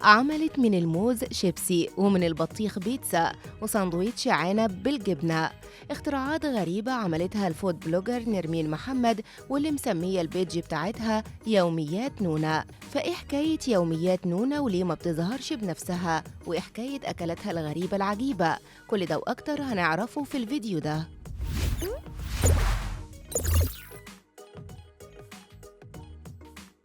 عملت من الموز شيبسي ومن البطيخ بيتزا وساندويتش عنب بالجبنة. اختراعات غريبة عملتها الفود بلوجر نرمين محمد، واللي مسمية البيج بتاعتها يوميات نونا. فإيه حكاية يوميات نونا وليه ما بتظهرش بنفسها؟ وإيه حكاية أكلاتها الغريبة العجيبة؟ كل ده وأكتر هنعرفه في الفيديو ده.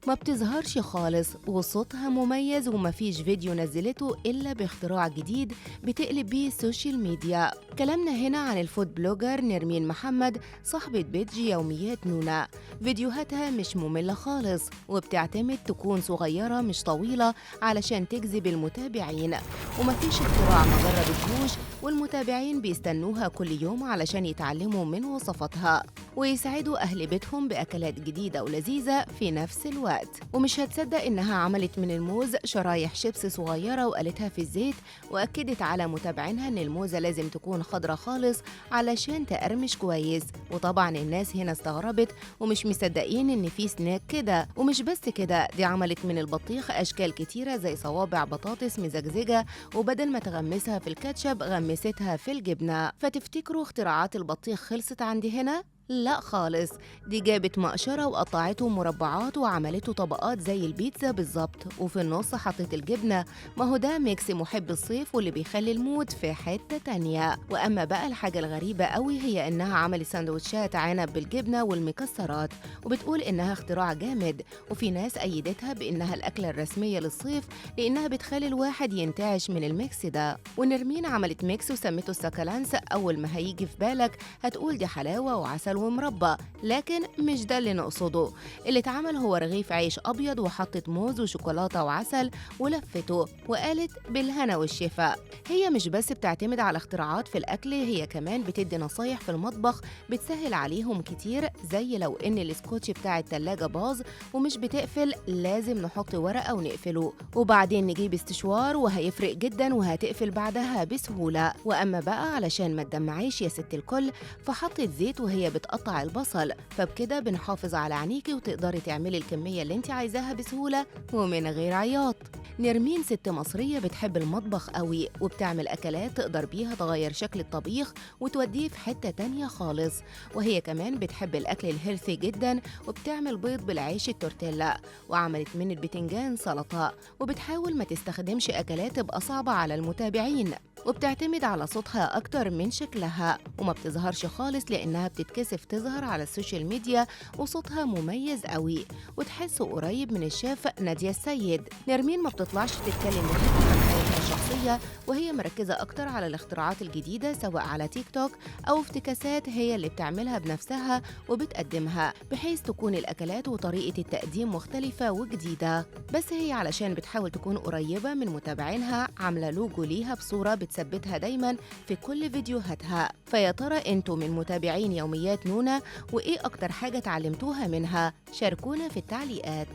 ما بتظهرش خالص وصوتها مميز، ومفيش فيديو نزلته إلا باختراع جديد بتقلب بيه السوشيال ميديا. كلامنا هنا عن الفود بلوجر نرمين محمد، صاحبة بيج يوميات نونا. فيديوهاتها مش مملة خالص، وبتعتمد تكون صغيرة مش طويلة علشان تجذب المتابعين، ومفيش اختراع ما جربتهوش، والمتابعين بيستنوها كل يوم علشان يتعلموا من وصفاتها ويساعدوا أهل بيتهم بأكلات جديدة ولذيذة في نفس الوقت. ومش هتصدق إنها عملت من الموز شرايح شيبس صغيرة وقالتها في الزيت، وأكدت على متابعينها إن الموزة لازم تكون خضرة خالص علشان تقرمش كويس. وطبعا الناس هنا استغربت ومش مصدقين إن في سناك كده. ومش بس كده، دي عملت من البطيخ أشكال كتيرة زي صوابع بطاطس مزجزجة، وبدل ما تغمسها في الكاتشب غمستها في الجبنة. فتفتكروا اختراعات البطيخ خلصت عند هنا؟ لا خالص، دي جابت مقشرة وقطعته مربعات وعملته طبقات زي البيتزا بالظبط، وفي النص حطت الجبنة. ما هو ده ميكس محب الصيف واللي بيخلي المود في حتة تانية. وأما بقى الحاجة الغريبة قوي هي إنها عملت سندوتشات عنب بالجبنة والمكسرات، وبتقول إنها اختراع جامد. وفي ناس أيدتها بإنها الأكلة الرسمية للصيف لأنها بتخلي الواحد ينتعش من الميكس ده. ونرمين عملت ميكس وسمته السكالانس. أول ما هيجي في بالك هتقول دي حلاوة وعسل ومربى، لكن مش ده اللي نقصده. اللي اتعمل هو رغيف عيش أبيض وحطت موز وشوكولاتة وعسل ولفته، وقالت بالهنا والشفا. هي مش بس بتعتمد على اختراعات في الأكل، هي كمان بتدي نصايح في المطبخ بتسهل عليهم كتير، زي لو إن السكوتش بتاع التلاجة باظ ومش بتقفل لازم نحط ورقة ونقفله، وبعدين نجيب استشوار وهيفرق جدا وهتقفل بعدها بسهولة. وأما بقى علشان ما تدمعيش يا ست الكل، فحطت زيت وهي بتقطع البصل، فبكده بنحافظ على عينيكي وتقدري تعملي الكمية اللي انت عايزاها بسهولة ومن غير عياط. نرمين ست مصرية بتحب المطبخ قوي، وبتعمل أكلات تقدر بيها تغير شكل الطبيخ وتوديه في حتة تانية خالص. وهي كمان بتحب الأكل الهيلثي جدا، وبتعمل بيض بالعيش التورتيلا، وعملت من البتنجان سلطة، وبتحاول ما تستخدمش أكلات تبقى صعبة على المتابعين، وبتعتمد على صوتها أكتر من شكلها، وما بتظهرش خالص لأنها بتتكسف تظهر على السوشيال ميديا، وصوتها مميز قوي وتحسه قريب من الشيف نادية السيد. نرمين ما بتطلعش تتكلم نهائي عن حياتها الشخصية، وهي مركزة أكتر على الاختراعات الجديدة سواء على تيك توك أو افتكاسات هي اللي بتعملها بنفسها وبتقدمها، بحيث تكون الأكلات وطريقة التقديم مختلفة وجديدة. بس هي علشان بتحاول تكون قريبة من متابعينها عاملة لوجو ليها بصورة بتثبتها دايما في كل فيديوهاتها. فيا ترى انتوا من متابعين يوميات نونا؟ وايه اكتر حاجة اتعلمتوها منها؟ شاركونا في التعليقات.